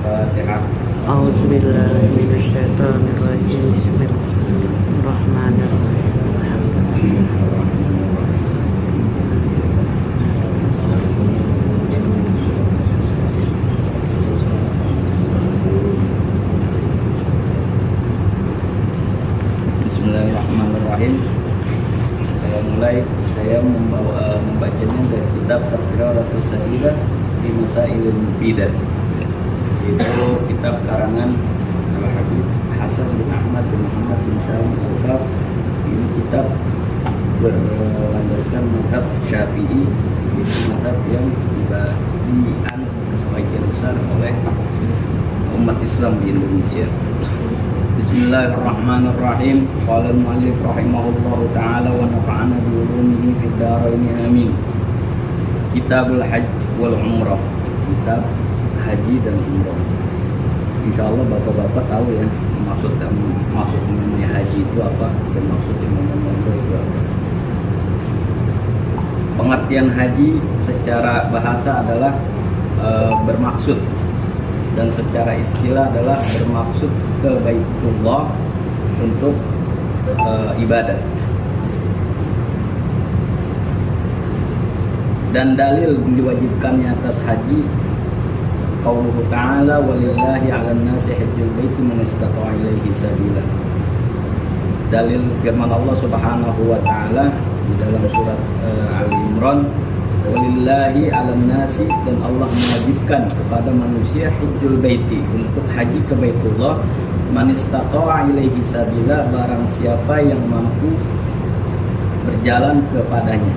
Al-Fatihah. أعوذ بالله من الشيطان الرجيم بسم الله الرحمن الرحيم Bismillahirrahmanirrahim. Saya membacanya dari kitab Tadkiratus Sadirah fi Masailil Mufidah. Itu kitab karangan Al-Habib Hasan bin Ahmad bin Muhammad bin Salim Al-Kaf. Ini kitab berlandaskan mazhab Syafi'i, itu mazhab yang dianut sebagian besar oleh umat Islam di Indonesia. Bismillahirrahmanirrahim. Qala al-mu'allif rahimahullahu ta'ala wa nafa'ana bi ulumihi fid dharain amin. Kitabul Hajj wal Umrah. Kitab haji dan umrah. Insyaallah bapak-bapak tahu ya maksud mengenai haji itu apa dan maksud mengenai umrah itu apa. Pengertian haji secara bahasa adalah bermaksud, dan secara istilah adalah bermaksud ke Baitullah untuk ibadah. Dan dalil diwajibkannya atas haji qauluhu ta'ala walillahi 'alan nasi hajjul baiti man istata'a ilaihi sabila. Dalil firman Allah Subhanahu wa taala di dalam surat Ali Imran, walillahi 'alan nasi, dan Allah mewajibkan kepada manusia hajjul baiti, untuk haji ke Baitullah, man istata'a ilaihi sabila, barang siapa yang mampu berjalan kepadanya.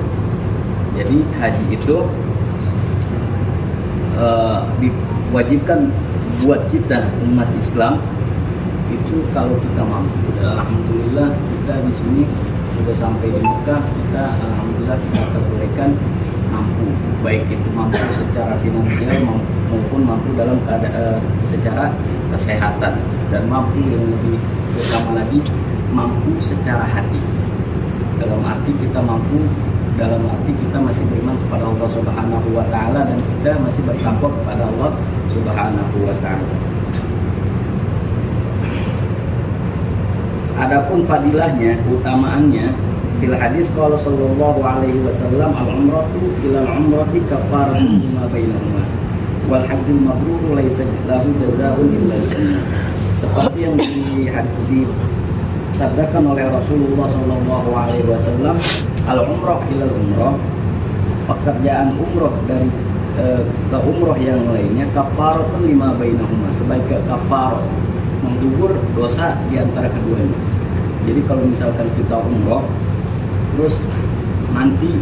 Jadi haji itu diwajibkan buat kita umat Islam itu kalau kita mampu. Alhamdulillah kita di sini sudah sampai di Mekah, kita alhamdulillah kita terbolehkan mampu, baik itu mampu secara finansial maupun mampu dalam keadaan secara kesehatan, dan mampu yang lebih utama lagi mampu secara hati. Dalam arti kita mampu, dalam arti kita masih beriman kepada Allah Subhanahu wa taala, dan kita masih bertakwa kepada Allah Subhanahu wa taala. Adapun fadilahnya, keutamaannya, fil hadis qala sallallahu alaihi wasallam al-umratu ila al-umrati kafaratun lima bainahuma wal hajjul mabrur laisa lahu jazaa'un illa al-jannah. Seperti yang disabdakan oleh Rasulullah sallallahu alaihi wasallam, al-umrah ilal umrah, pekerjaan umroh dari ke umroh yang lainnya, kafaratun lima bainahuma, sebagai kafarah, menggugur dosa di antara keduanya. Jadi kalau misalkan kita umroh terus nanti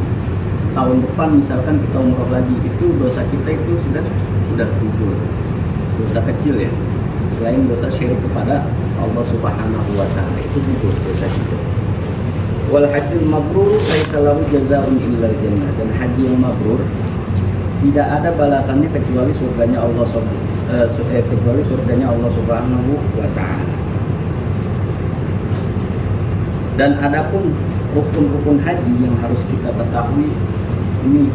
tahun depan misalkan kita umroh lagi, itu dosa kita itu sudah gugur. Dosa kecil ya, selain dosa syirik kepada Allah Subhanahu wa taala, itu gugur dosa kita. Wal hajjul mabrur laisa lahu jazaa'un illa jannah, dan haji yang mabrur tidak ada balasannya kecuali surganya Allah Subhanahu wa taala. Dan adapun rukun-rukun haji yang harus kita ketahui, ini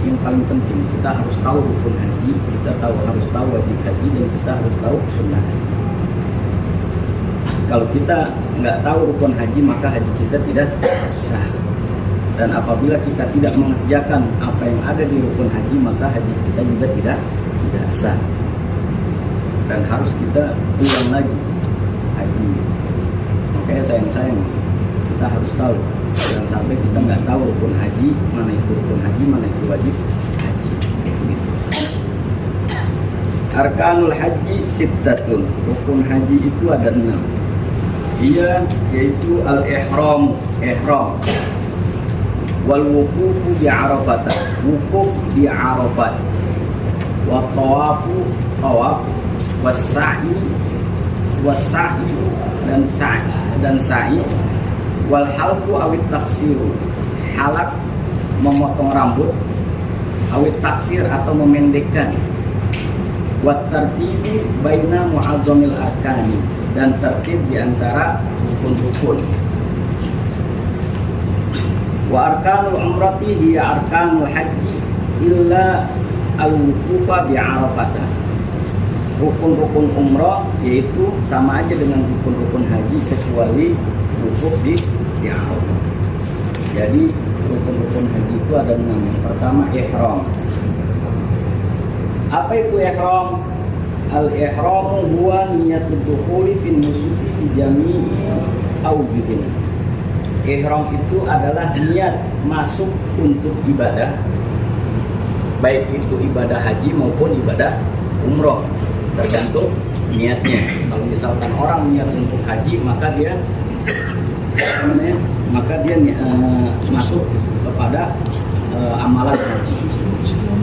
yang paling penting. Kita harus tahu rukun haji, kita harus tahu wajib haji, dan kita harus tahu sunnah haji. Kalau kita nggak tahu rukun haji, maka haji kita tidak sah. Dan apabila kita tidak mengerjakan apa yang ada di rukun haji, maka haji kita juga tidak sah. Dan harus kita ulang lagi haji. Makanya sayang kita harus tahu. Jangan sampai kita nggak tahu rukun haji, mana itu rukun haji, mana itu wajib haji. Arkanul haji sittatun, rukun haji itu ada 6. Dia yaitu al-ihram, wal wuqufu bi Arafat, wukuf di Arafat, wa tawafu, tawaf, was-sa'i dan sa'i, wal halqu awit taksiru, halak memotong rambut, awit taksir atau memendekkan, wat tartibu baina mu'azzamil arkani, dan tertib di antara rukun-rukun. Wa arkanul umrati hiya arkanul haji illa al-wuqufa bi Arafah. rukun-rukun umroh yaitu sama aja dengan rukun-rukun haji kecuali wukuf di Arafah. Jadi rukun-rukun haji itu ada 6. Yang pertama ihram. Apa itu ihram? Al-ihramu huwa niyatul dukhuli fin nusuki fi jami'i awjuhin. Ihram itu adalah niat masuk untuk ibadah, baik itu ibadah haji maupun ibadah umroh, tergantung niatnya. Kalau misalkan orang niat untuk haji, maka dia masuk kepada amalan haji.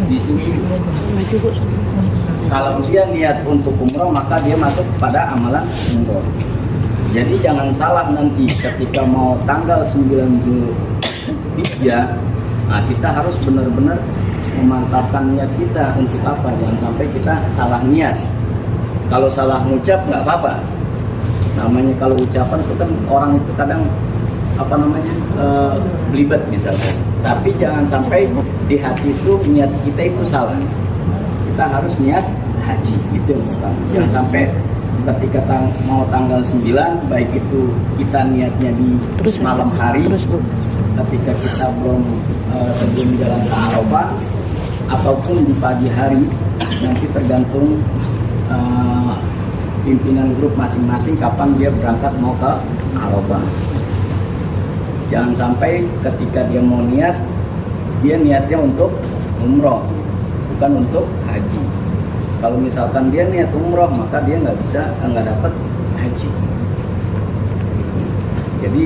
Di sini kalau dia niat untuk umroh, maka dia masuk pada amalan umroh. Jadi jangan salah nanti ketika mau tanggal 9 Zulhijjah, nah kita harus benar-benar memantapkan niat kita untuk apa. Jangan sampai kita salah niat. Kalau salah ngucap nggak apa-apa. Namanya kalau ucapan itu kan orang itu kadang belibet misalnya. Tapi jangan sampai di hati itu niat kita itu salah. Kita harus niat haji gitu. Jangan sampai ketika mau tanggal 9, baik itu kita niatnya di malam hari, ketika kita sebelum jalan ke Arafah, ataupun di pagi hari. Nanti tergantung pimpinan grup masing-masing kapan dia berangkat mau ke Arafah. Jangan sampai ketika dia mau niat, dia niatnya untuk umroh, bukan untuk haji. Kalau misalkan dia niat umroh, maka dia nggak dapat haji. Jadi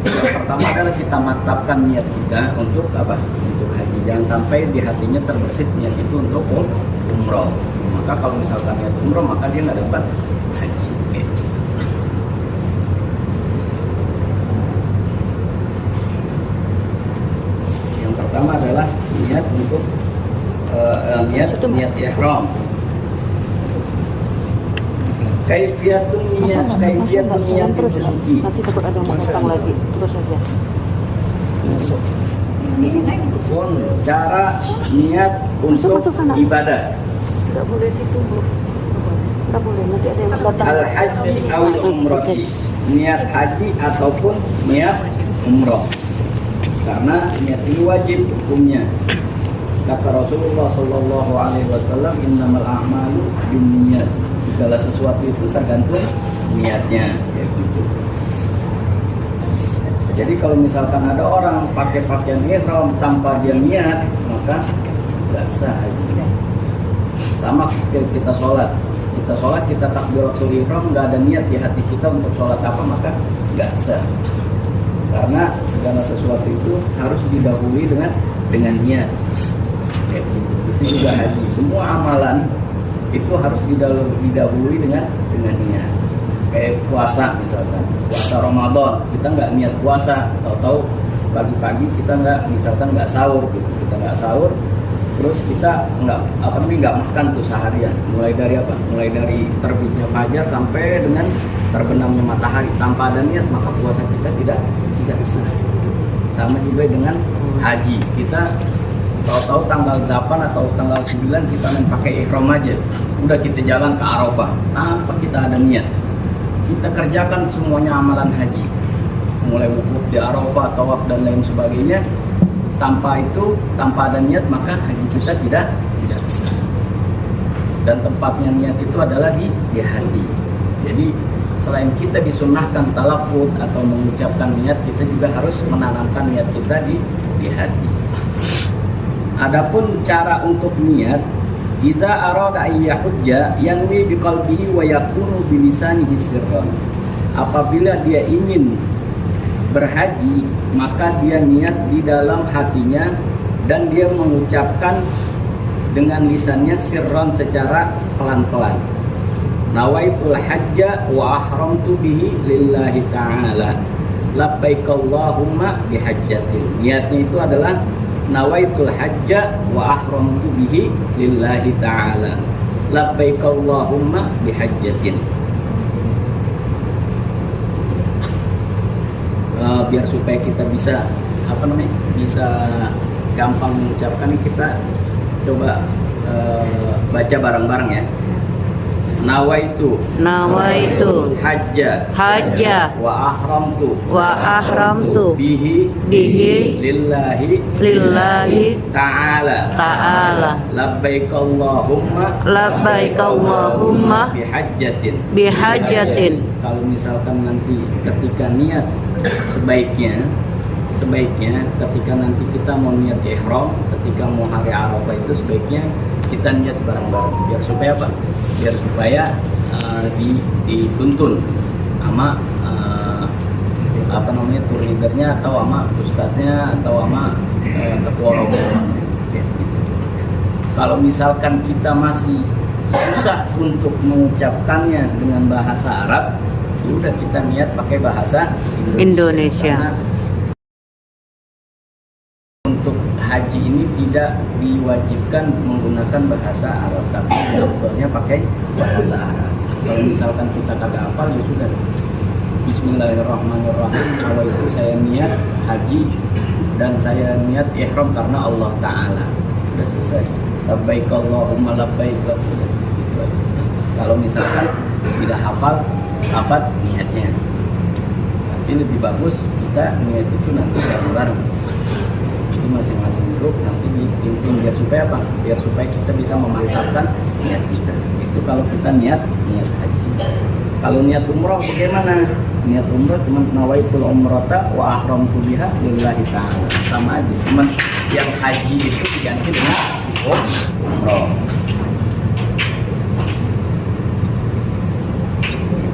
yang pertama adalah kita mantapkan niat kita untuk apa? Untuk haji. Jangan sampai di hatinya terbersit niat itu untuk umroh. Maka kalau misalkan niat umroh, maka dia nggak dapat haji. Yang pertama adalah niat untuk niat ihram. Kaifiyatun niat suci. Nanti takut ada yang datang lagi. Terus saja. Cara niat untuk ibadah. Tidak boleh situ, Bu. Tidak boleh. Nanti ada yang datang. Al-haji awil umrohi. Niat haji ataupun niat umroh. Karena niat ini wajib hukumnya. Kata Rasulullah Sallallahu Alaihi Wasallam, innamal a'malu binniyat. Segala sesuatu itu tergantung niatnya. Ya, gitu. Jadi kalau misalkan ada orang pakai pakaian ihram tanpa dia niat, maka nggak sah. Sama kita sholat. Kita takbiratul ihram, nggak ada niat di hati kita untuk sholat apa, maka nggak sah. Karena segala sesuatu itu harus didahului dengan niat. Itu juga haji. Semua amalan itu harus didahului dengan niat. Kayak puasa misalkan, puasa Ramadan, kita nggak niat puasa, tahu-tahu pagi-pagi kita nggak sahur gitu. Kita nggak sahur, terus kita nggak makan tuh seharian. Mulai dari terbitnya fajar sampai dengan terbenamnya matahari tanpa ada niat, maka puasa kita tidak sah. Sama juga dengan haji. Kita tahu-tahu tanggal 8 atau tanggal 9 kita main pakai ihram aja, udah kita jalan ke Arafah tanpa kita ada niat. Kita kerjakan semuanya amalan haji, mulai wukuf di Arafah, tawaf dan lain sebagainya. Tanpa ada niat, maka haji kita tidak sah. Dan tempatnya niat itu adalah di hati. Jadi selain kita disunahkan talafut atau mengucapkan niat, kita juga harus menanamkan niat kita di hati. Adapun cara untuk niat, iza arada ayyahujja yanwi biqalbihi wa yakunu bilisanihi sirran. Apabila dia ingin berhaji, maka dia niat di dalam hatinya dan dia mengucapkan dengan lisannya sirran, secara pelan-pelan. Nawaitul hajja wa ahramtu bihi lillahi ta'ala labbaik Allahumma bihajjatin. Niatnya itu adalah nawaitul hajja wa ahramtu bihi lillahi ta'ala labbaik Allahumma bihajjatin. Biar supaya kita bisa bisa gampang mengucapkan, kita coba baca bareng-bareng ya. nawaitu hajja wa ahramtu bihi lillahi ta'ala labbaik Allahumma bihajjatin. Kalau misalkan nanti ketika niat sebaiknya ketika nanti kita mau niat ihram, ketika mau hari Arafah itu sebaiknya kita niat bareng-bareng. Biar supaya apa? Biar supaya dituntun sama tour leadernya atau sama ustadznya atau sama ketua rombongan. Kalau misalkan kita masih susah untuk mengucapkannya dengan bahasa Arab, ya udah kita niat pakai bahasa Indonesia. Karena untuk haji ini tidak diwajibkan menggunakan bahasa Arab, tapi sebetulnya pakai bahasa Arab. Kalau misalkan kita kagak hafal, ya sudah. Bismillahirrahmanirrahim. Kalau itu saya niat haji dan saya niat ihram karena Allah Ta'ala. Sudah selesai. Labbaik Allahumma labbaik. Kalau misalkan tidak hafal apa niatnya, tapi lebih bagus kita niat itu nanti bareng-bareng. Itu masing-masing grup nanti dipimpin biar supaya apa? Biar supaya kita bisa memantapkan niat kita. Itu kalau kita niat haji. Kalau niat umroh bagaimana? Niat umroh cuma nawaitul umrata wa ahramtu biha lillahi ta'ala. Sama aja, cuma yang haji itu diganti dengan umroh.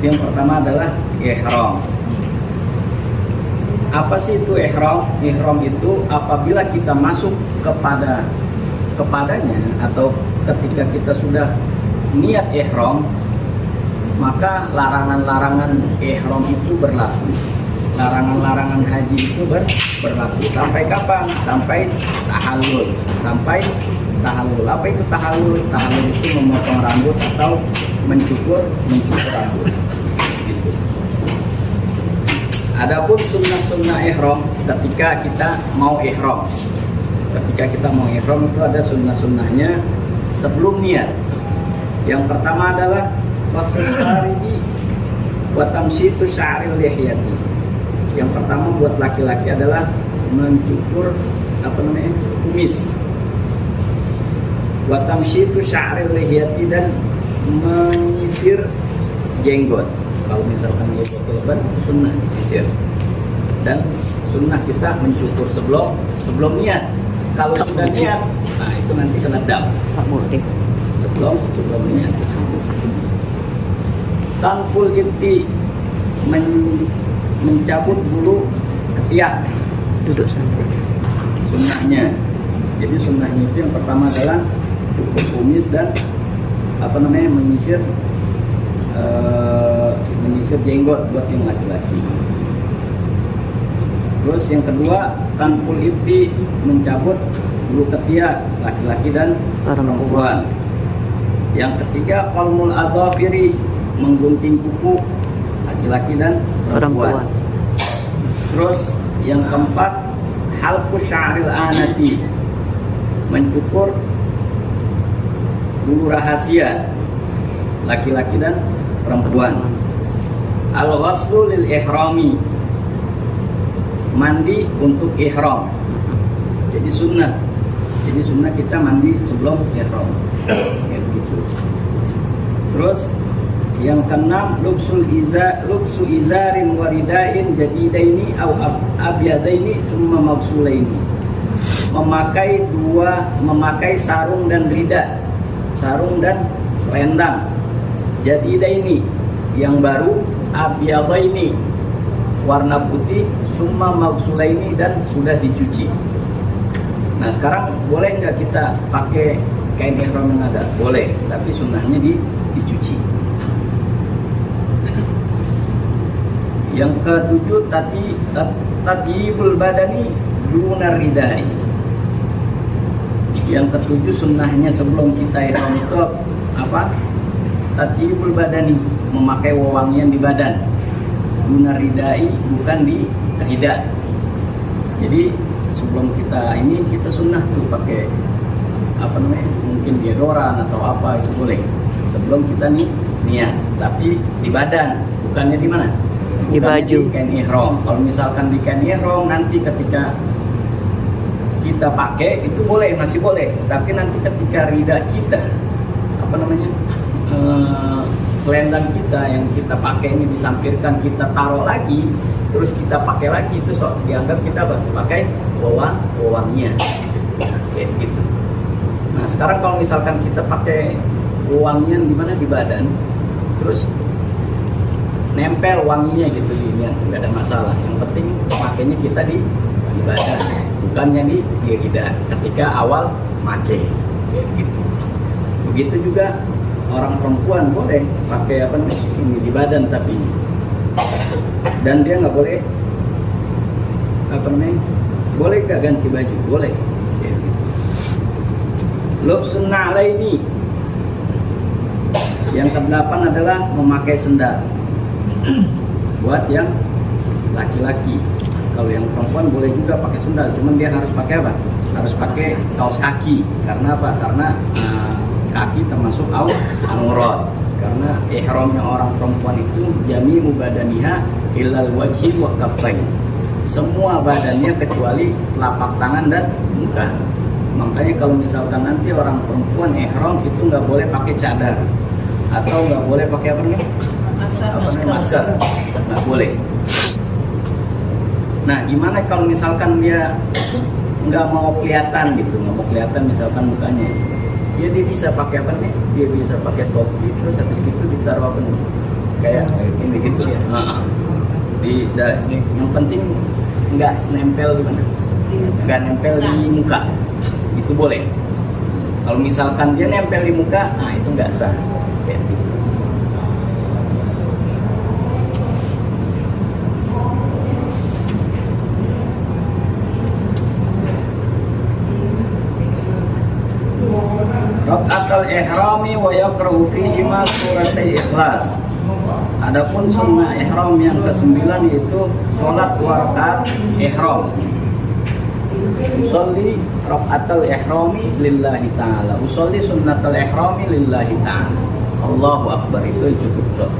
Yang pertama adalah ihram. Apa sih itu ihram? Ihram itu apabila kita masuk kepadanya atau ketika kita sudah niat ihram, maka larangan-larangan ihram itu berlaku. Larangan-larangan haji itu berlaku sampai kapan? Sampai tahallul. Apa itu tahallul? Tahallul itu memotong rambut atau mencukur rambut. Gitu. Adapun sunnah-sunnah ihram ketika kita mau ihram. Ketika kita mau ihram itu ada sunnah-sunnahnya sebelum niat. Yang pertama adalah wasful faridi wa tamshitu sya'ril lihyati. Yang pertama buat laki-laki adalah mencukur kumis. Wa tamshitu sya'ril lihyati dan menyisir jenggot. Kalau misalkan jenggot lebat sunnah disisir. Dan sunnah kita mencukur sebelum niat. Kalau sudah niat, nah itu nanti kena dam. Sebelum niat. Tanful ibti mencabut bulu ketiak. Duduk sampai. Sunnahnya. Jadi sunnahnya itu yang pertama adalah cukur kumis dan menyisir jenggot buat yang laki-laki. Terus yang kedua, tanful ibti mencabut bulu ketiak laki-laki dan perempuan. Yang ketiga, qalmul adhafiri menggunting kuku laki-laki dan perempuan. Terus yang keempat, halqu sya'ril anati mencukur bulu rahasia laki-laki dan perempuan. Al-ghaslu lil ihrami mandi untuk ihram. Jadi sunnah kita mandi sebelum ihram. Gitu. Terus yang keenam, lubsu izarin waridain jadidaini au abyadaini summa maghsulaini. Memakai sarung dan rida, sarung dan selendang. Jadidaini yang baru, abyadaini warna putih, summa maghsulaini dan sudah dicuci. Nah, sekarang boleh nggak kita pakai kain ihram yang ada? Boleh, tapi sunnahnya dicuci. Yang ketujuh, tatyibul badani dunar ridai. Yang ketujuh sunnahnya sebelum kita ihram itu apa? Tatyibul badani, memakai wewangian di badan. Dunar ridai, bukan di rida. Jadi sebelum kita sunnah tuh pakai mungkin deodoran atau apa itu boleh sebelum kita niat, tapi di badan, bukannya di mana? Di Bukannya baju. Di kain ihram. Kalau misalkan di kain ihram nanti ketika kita pakai itu boleh, masih boleh. Tapi nanti ketika rida kita, apa namanya, selendang kita yang kita pakai ini disampirkan, kita taruh lagi, terus kita pakai lagi, itu dianggap kita pakai wewangian, kayak gitu. Nah sekarang kalau misalkan kita pakai wewangian di mana, di badan, terus nempel wanginya gitu di ini, nggak ada masalah. Yang penting pakainya kita di badan, bukannya di lidah ketika awal pakai, kayak gitu. Begitu juga orang perempuan boleh pakai apa namanya ini di badan, tapi dan dia nggak boleh apa namanya, boleh nggak ganti baju, boleh. Kayak gitu. Lubsun na'laini. Yang kedelapan adalah memakai sendal. Buat yang laki-laki. Kalau yang perempuan boleh juga pakai sendal, cuman dia harus pakai apa? Harus pakai kaos kaki. Karena apa? Karena kaki termasuk aurat. Karena ihramnya orang perempuan itu jami'u badaniha illal wajhi wa kaffain. Semua badannya kecuali telapak tangan dan muka. Makanya kalau misalkan nanti orang perempuan ihram itu nggak boleh pakai cadar atau nggak boleh pakai apa namanya? Masker. Nggak boleh. Nah, gimana kalau misalkan dia nggak mau kelihatan gitu, nggak mau kelihatan misalkan mukanya, ya dia bisa pakai apa nih? Dia bisa pakai topi, terus habis gitu ditaruh apa nih? Kayak ini gitu ya. Yang penting nggak nempel di mana? Nggak nempel di muka, itu boleh. Kalau misalkan dia nempel di muka, nah itu nggak sah. Kayak gitu. Rakaatul ihrami wa yaqra'u fihi ma suratul ikhlas. Adapun sunnah ihram yang ke-9 yaitu salat 2 rakaat ihram. Usolli rakaatul ihrami lillahi ta'ala. Usolli sunnatul ihrami lillahi ta'ala. Allahu akbar, itu cukup tuh.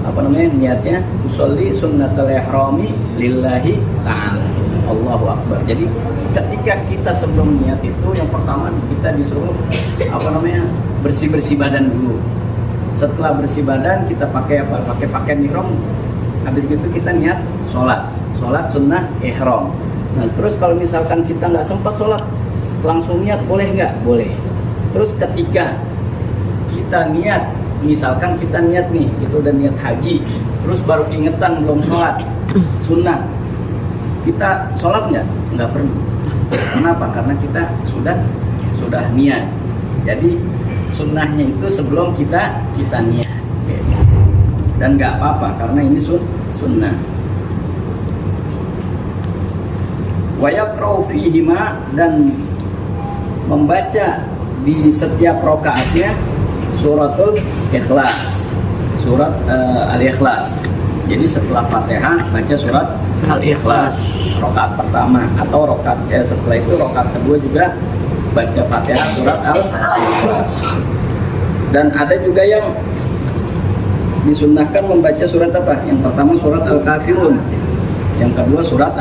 Apa namanya niatnya? Usolli sunnatul ihrami lillahi ta'ala. Allahu akbar. Jadi ketika kita sebelum niat itu yang pertama kita disuruh apa namanya bersih-bersih badan dulu. Setelah bersih badan kita pakai apa? Pakai pakaian ihram. Habis itu kita niat sholat sunnah ihram. Nah terus kalau misalkan kita nggak sempat sholat langsung niat, boleh nggak? Boleh. Terus ketika kita niat, misalkan kita niat nih, itu udah niat haji, terus baru keingetan belum sholat sunnah, kita sholat nggak? Nggak perlu. Kenapa? Karena kita sudah niat. Jadi sunnahnya itu sebelum kita niat. Dan nggak apa-apa karena ini sunnah. Wa yaqra'u fihima, dan membaca di setiap rakaatnya suratul ikhlas, surat al-ikhlas. Jadi setelah Fatihah baca surat Al-Ikhlas rakaat pertama, atau rakaat setelah itu rakaat kedua juga baca Fatihah surat Al-Ikhlas. Dan ada juga yang disunnahkan membaca surat apa? Yang pertama surat Al-Kafirun, yang kedua surat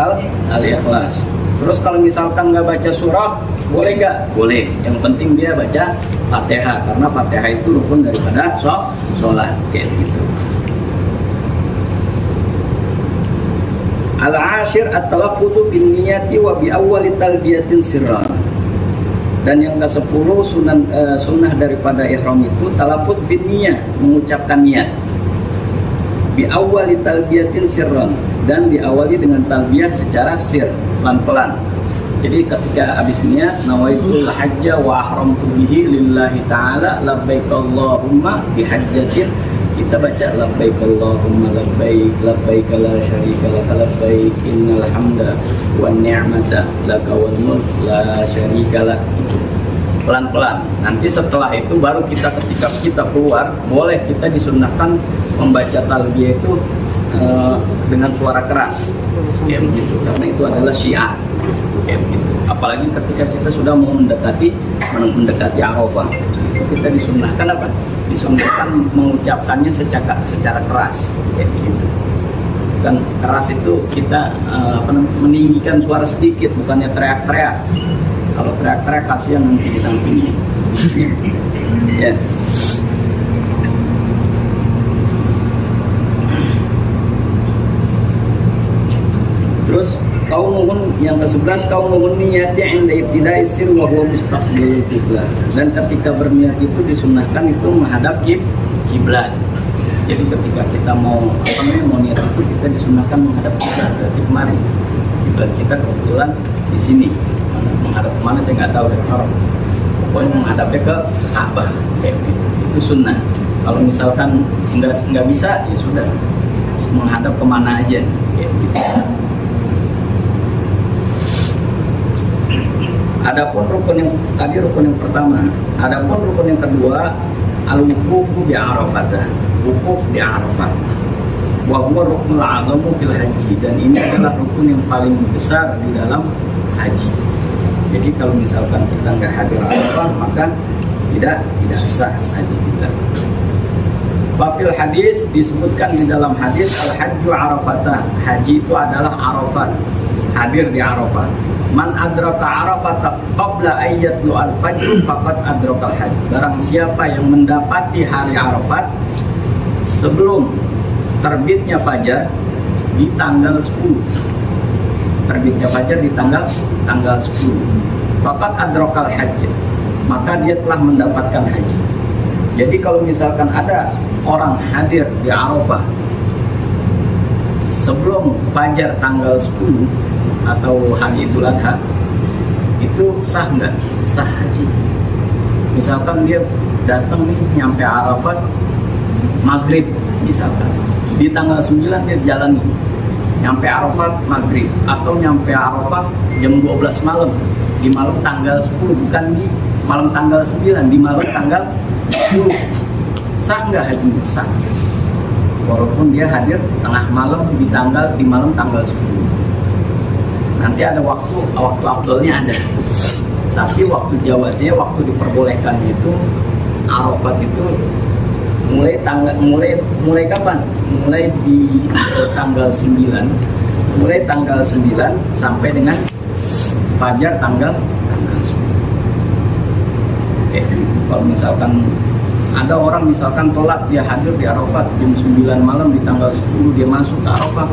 Al-Ikhlas. Terus kalau misalkan nggak baca surah, boleh nggak? Boleh. Yang penting dia baca Fatihah, karena Fatihah itu rukun daripada sholat, kayak gitu. Al-ashir at-talaffuzu bin niyati wa bi awwali talbiyatin sirran. Dan yang ke-10 sunnah daripada ihram itu talaffuz bin niyah, mengucapkan niat. Bi awwali talbiyatin sirran, dan diawali dengan talbiyah secara sir, pelan-pelan. Jadi ketika habis niat nawaitul hajja wa ahramtu bihi lillahi ta'ala labbaik Allahumma bihajjatin, kita baca labbaik Allahumma labbaik labbaik la syarika laka labbaik innal hamda wan ni'mata laka wal mulk la syarika lak. Pelan-pelan. Nanti setelah itu baru ketika kita keluar, boleh kita disunnahkan membaca talbiyah itu dengan suara keras. Ya begitu. Karena itu adalah syiar. Ya begitu. Apalagi ketika kita sudah mau mendekati Arafah. itu kita disunnahkan apa? Disunnahkan mengucapkannya secara keras, kayak gitu. Kan keras itu kita meninggikan suara sedikit, bukannya teriak-teriak. Kalau teriak-teriak kasihan nanti di sampingnya. Ya. Terus qaumuhun yang ke-11, qaumuhun niyati 'inda ibtida'i sir wa huwa mustaqbilul qiblah. Dan ketika berniat itu disunnahkan itu menghadap kiblat. Jadi ketika kita mau mau niat itu kita disunnahkan menghadap kiblat. Berarti kemarin kiblat kita kebetulan di sini. Menghadap kemana saya nggak tahu dari orang. Pokoknya menghadapnya ke Ka'bah. Kayak gitu. Itu sunnah. Kalau misalkan nggak bisa ya sudah menghadap kemana aja kayak gitu. Adapun rukun yang tadi rukun yang pertama, adapun rukun yang kedua al-wuqufu bi Arafah, wukuf di Arafah. Wa huwa ruknul 'azamu fil haji, dan ini adalah rukun yang paling besar di dalam haji. Jadi kalau misalkan kita nggak hadir Arafah maka tidak sah haji kita. Fil hadis disebutkan di dalam hadis al-hajju Arafatah, haji itu adalah Arafat, hadir di Arafah. Man adraka Arafata qabla ayyatlu al-fajr faqad adraka al-hajj. Barang siapa yang mendapati hari Arafat sebelum terbitnya fajar di tanggal 10. Terbitnya fajar di tanggal 10. Faqad adraka al-hajj. Maka dia telah mendapatkan haji. Jadi kalau misalkan ada orang hadir di Arafah sebelum fajar tanggal 10 atau hari Idul Adha, itu sah nggak? Sah haji. Misalkan dia datang nih nyampe Arafat maghrib misalkan, di tanggal 9 dia jalan nih nyampe Arafat maghrib, atau nyampe Arafat jam 12 malam, di malam tanggal 10, bukan di malam tanggal 9, di malam tanggal 10. Sah nggak haji? Sah. Walaupun dia hadir tengah malam di malam tanggal 10. Nanti ada waktu afdolnya ada. Tapi waktu jawaznya, waktu diperbolehkan itu Arafat itu mulai kapan? Mulai di tanggal 9. Mulai tanggal 9 sampai dengan fajar tanggal 10. Kalau misalkan ada orang misalkan tolak, dia hadir di Arafat jam 9 malam, di tanggal 10 dia masuk ke Arafat,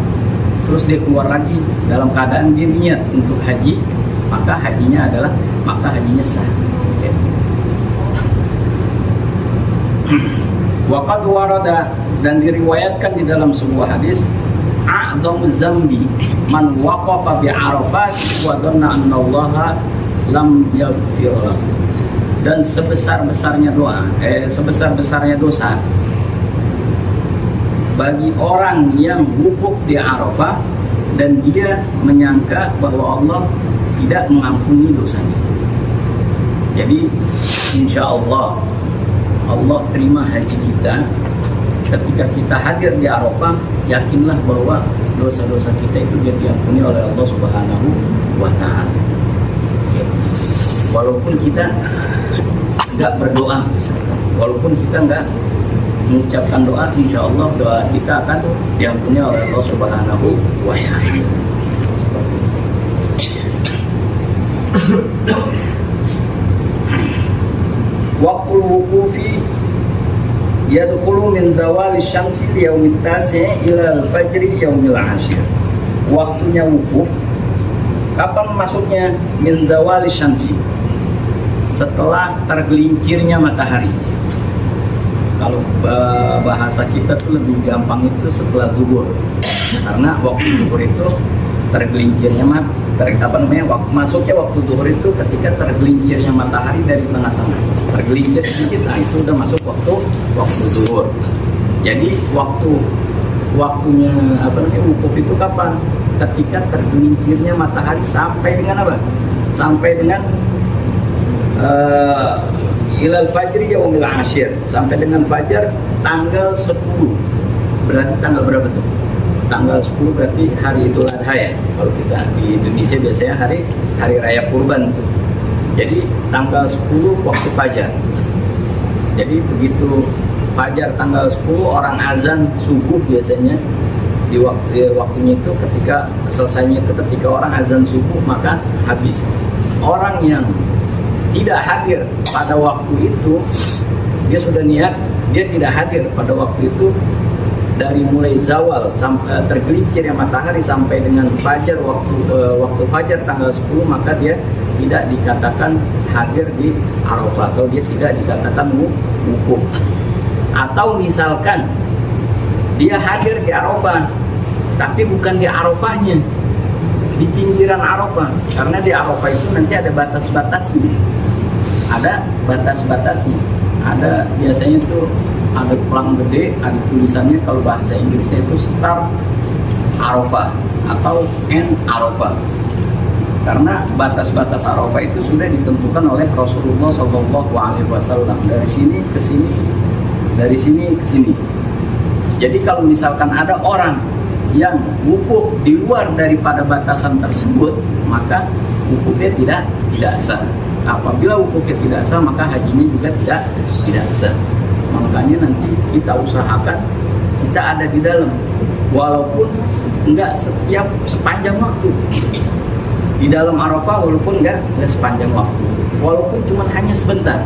terus dia keluar lagi dalam keadaan dia niat untuk haji, maka hajinya sah. Waqad warada, dan diriwayatkan di dalam sebuah hadis, a'dhamuz zambi man waqafa bi Arafat wa dhanna anna Allah lam yaghfir lahu. Dan sebesar-besarnya dosa bagi orang yang wukuf di Arafah dan dia menyangka bahwa Allah tidak mengampuni dosanya. Jadi insya Allah terima haji kita ketika kita hadir di Arafah. Yakinlah bahwa dosa-dosa kita itu dia diampuni oleh Allah Subhanahu wa Ta'ala. Walaupun kita nggak berdoa, walaupun kita nggak mengucapkan doa, insya Allah doa kita akan diampuni oleh Allah Subhanahu wa Ta'ala. Waqtul wuqufi yadkhulu min zawali syamsi li yaumit tasi' ila al-fajri yaumil 'ashir. Waktunya wukuf kapan masuknya? Min zawali syamsi, setelah tergelincirnya matahari. Kalau bahasa kita tuh lebih gampang itu setelah zuhur, karena waktu zuhur itu tergelincirnya masuknya waktu zuhur itu ketika tergelincirnya matahari dari tengah-tengah, tergelincir sedikit, nah itu udah masuk waktu zuhur. Jadi waktunya wukuf itu kapan? Ketika tergelincirnya matahari sampai dengan apa? Sampai dengan ilal fajri yaumil 'ashir, sampai dengan fajar tanggal 10. Berarti tanggal berapa tuh? Tanggal 10 berarti hari Idul Adha ya. Kalau kita di Indonesia biasanya hari raya kurban tuh. Jadi tanggal 10 waktu fajar. Jadi begitu fajar tanggal 10 orang azan subuh biasanya di waktunya itu, ketika selesainya itu ketika orang azan subuh maka habis. Orang yang tidak hadir pada waktu itu, dia sudah niat dia tidak hadir pada waktu itu, dari mulai zawal sampai tergelincirnya matahari sampai dengan fajar waktu fajar tanggal 10, maka dia tidak dikatakan hadir di Arafah, atau dia tidak dikatakan wukuf. Atau misalkan dia hadir di Arafah tapi bukan di Arafahnya, di pinggiran Arafah, karena di Arafah itu nanti ada batas-batasnya, ada batas-batasnya, ada biasanya itu ada pelang gede, ada tulisannya kalau bahasa Inggrisnya itu start Arafah atau end Arafah, karena batas-batas Arafah itu sudah ditentukan oleh Rasulullah SAW, dari sini ke sini, dari sini ke sini. Jadi kalau misalkan ada orang yang wukuf di luar daripada batasan tersebut, maka wukufnya tidak sah. Apabila wukufnya tidak sah, maka hajinya juga tidak sah. Makanya nanti kita usahakan kita ada di dalam, walaupun enggak sepanjang waktu di dalam Arafah, walaupun enggak sepanjang waktu, walaupun cuma hanya sebentar,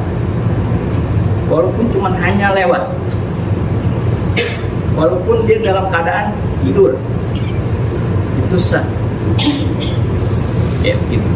walaupun cuma hanya lewat, walaupun dia dalam keadaan tidur, itu sah. Ya gitu.